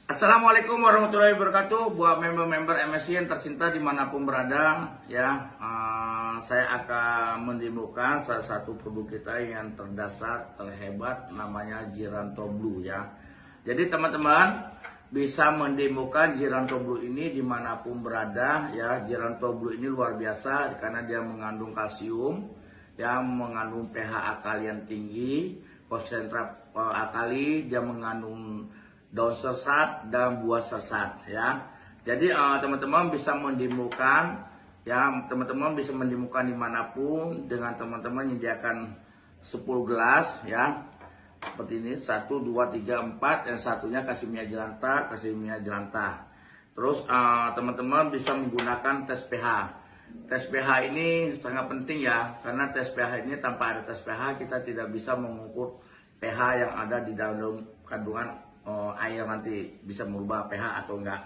Assalamualaikum warahmatullahi wabarakatuh. Buat member-member MSC yang tercinta dimanapun berada, ya, saya akan mendemokan salah satu produk kita yang terdasar, terhebat, namanya Giranto Blue, ya. Jadi teman-teman bisa mendemokan Giranto Blue ini dimanapun berada, ya. Giranto Blue ini luar biasa karena dia mengandung kalsium, yang mengandung pH alkali yang tinggi, konsentrat alkali, dia mengandung daun sesat dan buah sesat, ya. Jadi teman-teman bisa mendemokan, ya, teman-teman bisa mendemokan dimanapun dengan teman-teman menyediakan 10 gelas, ya, seperti ini, 1, 2, 3, 4, yang satunya kasih minyak jelantah. Terus teman-teman bisa menggunakan tes pH. Tes pH ini sangat penting, ya, karena tes pH ini tanpa ada tes pH kita tidak bisa mengukur pH yang ada di dalam kandungan air, nanti bisa merubah pH atau enggak.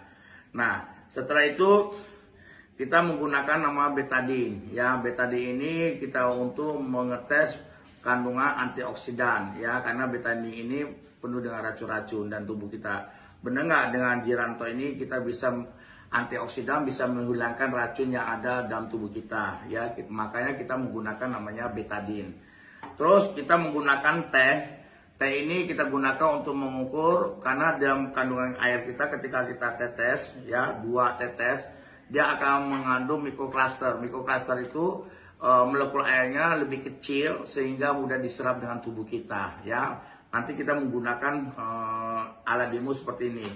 Nah, setelah itu kita menggunakan nama betadine, ya. Betadine ini kita untuk mengetes kandungan antioksidan, ya, karena betadine ini penuh dengan racun-racun dan tubuh kita. Benar nggak dengan Giranto ini kita bisa antioksidan, bisa menghilangkan racun yang ada dalam tubuh kita, ya. Makanya kita menggunakan namanya betadine. Terus kita menggunakan teh. Teh ini kita gunakan untuk mengukur karena dalam kandungan air kita ketika kita tetes, ya, 2 tetes, dia akan mengandung mikrokluster. Mikrokluster itu molekul airnya lebih kecil sehingga mudah diserap dengan tubuh kita, ya. Nanti kita menggunakan alat demo seperti ini.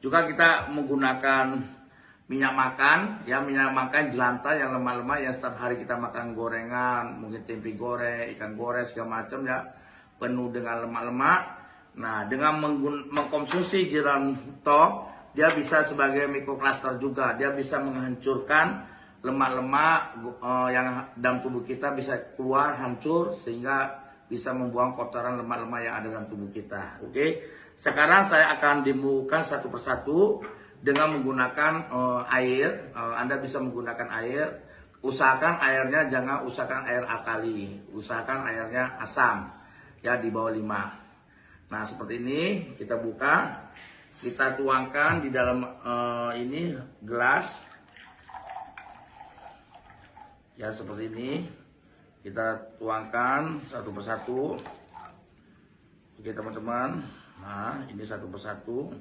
Juga kita menggunakan minyak makan, ya, minyak makan jelantah yang lemak-lemak yang setiap hari kita makan gorengan, mungkin tempe goreng, ikan goreng segala macam, ya, penuh dengan lemak-lemak. Nah, dengan mengkonsumsi Giranto, dia bisa sebagai mikrokluster juga. Dia bisa menghancurkan lemak-lemak yang dalam tubuh kita, bisa keluar hancur sehingga bisa membuang kotoran lemak-lemak yang ada dalam tubuh kita. Oke. Sekarang saya akan demokan satu persatu dengan menggunakan air. Anda bisa menggunakan air. Usahakan airnya jangan usahakan air alkali, usahakan airnya asam, ya, di bawah 5. Nah, seperti ini kita buka, kita tuangkan di dalam ini gelas, ya, seperti ini. Kita tuangkan satu persatu. Oke teman-teman. Nah, ini satu persatu.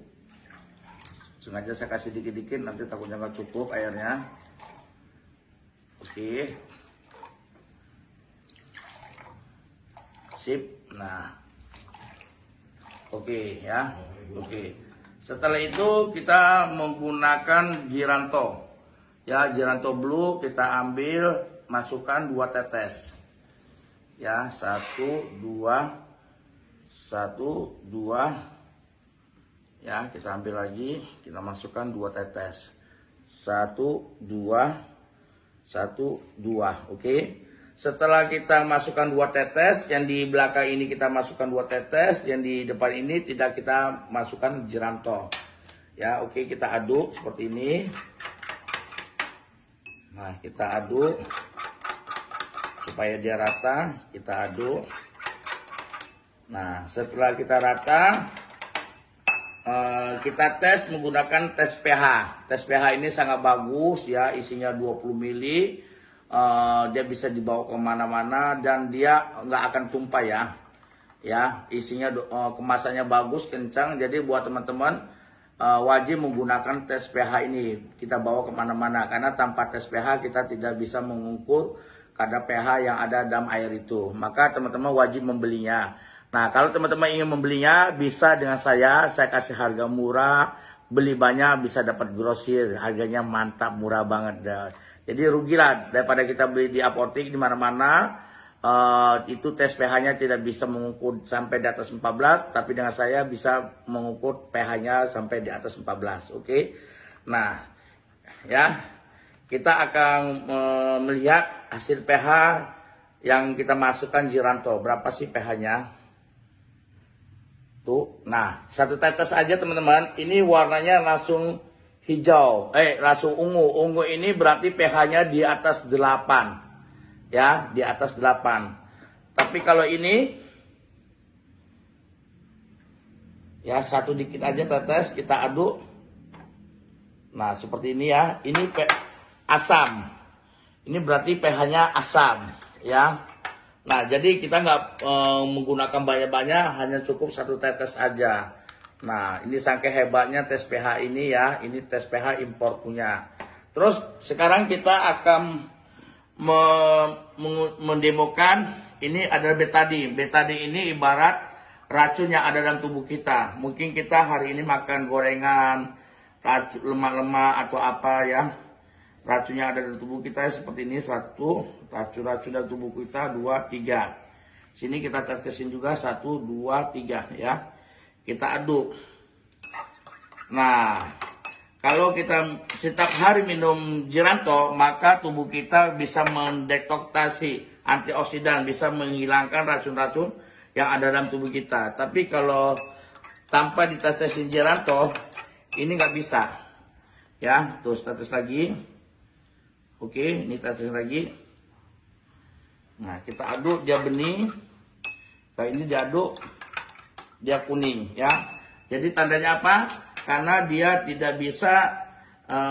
Sengaja saya kasih dikit-dikit, nanti takutnya nggak cukup airnya. Oke. Sip. Nah, oke, ya, oke. Setelah itu kita menggunakan Giranto, ya, Giranto Blue. Kita ambil, masukkan 2 tetes, ya, 1, 2, 1, 2, ya. Kita ambil lagi, kita masukkan 2 tetes, 1, 2, 1, 2, oke. Setelah kita masukkan 2 tetes, yang di belakang ini kita masukkan 2 tetes, yang di depan ini tidak kita masukkan Giranto, ya. Oke, kita aduk seperti ini. Nah, kita aduk supaya dia rata, kita aduk. Nah, setelah kita rata, kita tes menggunakan tes pH. Tes pH ini sangat bagus, ya, isinya 20 ml. Dia bisa dibawa kemana-mana dan dia nggak akan tumpah, ya. Ya, isinya kemasannya bagus, kencang. Jadi buat teman-teman wajib menggunakan tes pH ini. Kita bawa kemana-mana karena tanpa tes pH kita tidak bisa mengukur kadar pH yang ada dalam air itu. Maka teman-teman wajib membelinya. Nah, kalau teman-teman ingin membelinya bisa dengan saya kasih harga murah. Beli banyak bisa dapat grosir, harganya mantap, murah banget. Jadi rugilah daripada kita beli di apotek di mana-mana. Itu tes pH-nya tidak bisa mengukur sampai di atas 14, tapi dengan saya bisa mengukur pH-nya sampai di atas 14. Oke. Nah, ya, kita akan melihat hasil pH yang kita masukkan Giranto. Berapa sih pH-nya? Tuh. Nah, 1 tetes aja teman-teman. Ini warnanya langsung hijau, langsung ungu. Ungu ini berarti pH-nya di atas 8. Ya, di atas 8. Tapi kalau ini Ya, satu dikit aja tetes, kita aduk. Nah, seperti ini ya. Ini asam. Ini berarti pH-nya asam, ya. Nah, jadi kita nggak menggunakan banyak-banyak, hanya cukup satu tetes aja. Nah, ini saking hebatnya tes pH ini ya. Ini tes pH impor punya. Terus sekarang kita akan mendemokan ini adalah betadine. Betadine ini ibarat racun yang ada dalam tubuh kita. Mungkin kita hari ini makan gorengan, lemak-lemak atau apa ya. Racunnya ada dalam tubuh kita seperti ini. Satu, racun-racun dalam tubuh kita. 2, 3. Sini kita tetesin juga. 1, 2, 3 ya. Kita aduk. Nah, kalau kita setiap hari minum Giranto, maka tubuh kita bisa mendetoksasi antioksidan, bisa menghilangkan racun-racun yang ada dalam tubuh kita. Tapi kalau tanpa ditetesin Giranto, ini nggak bisa. Ya, terus tetes lagi. Oke, ini tetes lagi. Nah, kita aduk, dia bening. Kayak ini diaduk, dia kuning. Ya, jadi tandanya apa? Karena dia tidak bisa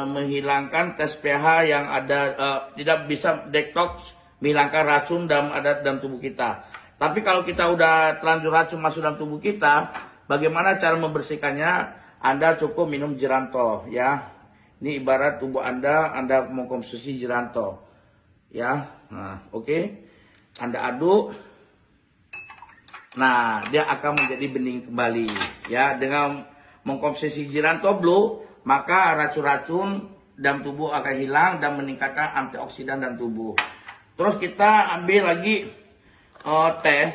menghilangkan tes pH yang ada, tidak bisa detox, menghilangkan racun dalam tubuh kita. Tapi kalau kita udah terlanjur racun masuk dalam tubuh kita, bagaimana cara membersihkannya? Anda cukup minum Giranto, ya. Ini ibarat tubuh Anda mengkonsumsi Giranto, ya. Nah, oke. Anda aduk. Nah, dia akan menjadi bening kembali, ya. Dengan mengkonsumsi Giranto Blue, maka racun-racun dalam tubuh akan hilang dan meningkatkan antioksidan dalam tubuh. Terus kita ambil lagi teh.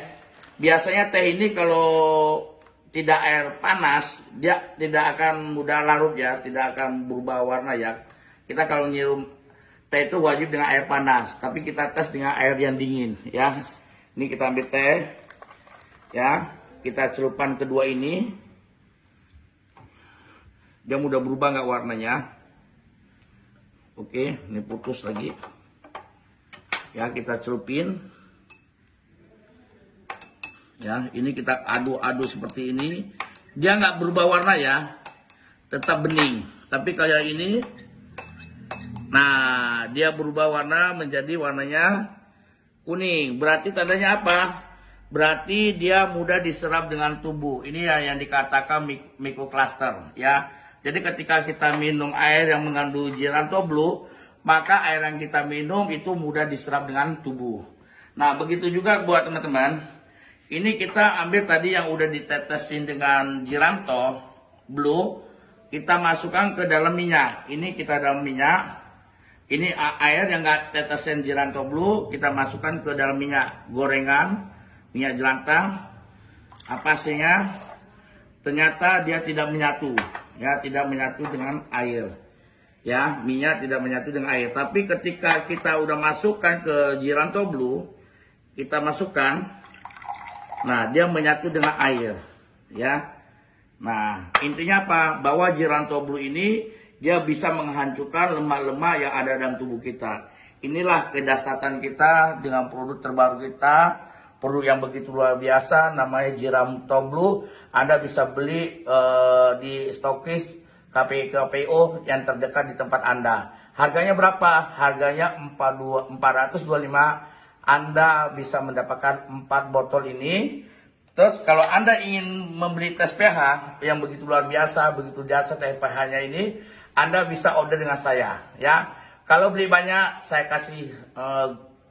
Biasanya teh ini kalau tidak air panas, dia tidak akan mudah larut ya, tidak akan berubah warna ya. Kita kalau nyium teh itu wajib dengan air panas, tapi kita tes dengan air yang dingin ya. Ini kita ambil teh ya, kita celupkan kedua ini. Dia mudah berubah nggak warnanya. Oke, ini putus lagi. Ya, kita celupin. Ya, ini kita aduk-aduk seperti ini. Dia nggak berubah warna ya, tetap bening. Tapi kayak ini, nah dia berubah warna menjadi warnanya kuning. Berarti tandanya apa? Berarti dia mudah diserap dengan tubuh. Ini ya yang dikatakan microcluster ya. Jadi ketika kita minum air yang mengandung Giranto Blue, maka air yang kita minum itu mudah diserap dengan tubuh. Nah, begitu juga buat teman-teman. Ini kita ambil tadi yang udah ditetesin dengan Giranto Blue, kita masukkan ke dalam minyak. Ini kita dalam minyak. Ini air yang nggak tetesin Giranto Blue, kita masukkan ke dalam minyak gorengan, minyak jelantang. Apa hasilnya? Ternyata dia tidak menyatu, ya, tidak menyatu dengan air. Ya, minyak tidak menyatu dengan air. Tapi ketika kita udah masukkan ke Giranto Blue, kita masukkan, nah dia menyatu dengan air, ya. Nah, intinya apa? Bahwa Giranto Blue ini dia bisa menghancurkan lemak-lemak yang ada dalam tubuh kita. Inilah kedasatan kita dengan produk terbaru kita, produk yang begitu luar biasa, namanya Giranto Blue. Anda bisa beli di stokis KPO yang terdekat di tempat Anda. Harganya berapa? Harganya 425. Anda bisa mendapatkan 4 botol ini. Terus kalau Anda ingin membeli tes pH yang begitu luar biasa, begitu jasa tes pH-nya ini, Anda bisa order dengan saya, ya. Kalau beli banyak, saya kasih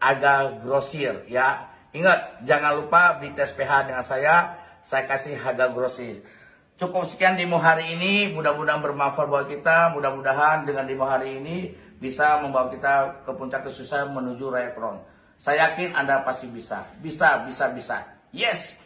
harga grosir, ya. Ingat, jangan lupa beli tes pH dengan saya kasih harga grosir. Cukup sekian demo hari ini, mudah-mudahan bermanfaat buat kita. Mudah-mudahan dengan demo hari ini bisa membawa kita ke puncak kesuksesan menuju Raya Kron. Saya yakin Anda pasti bisa. Bisa. Yes!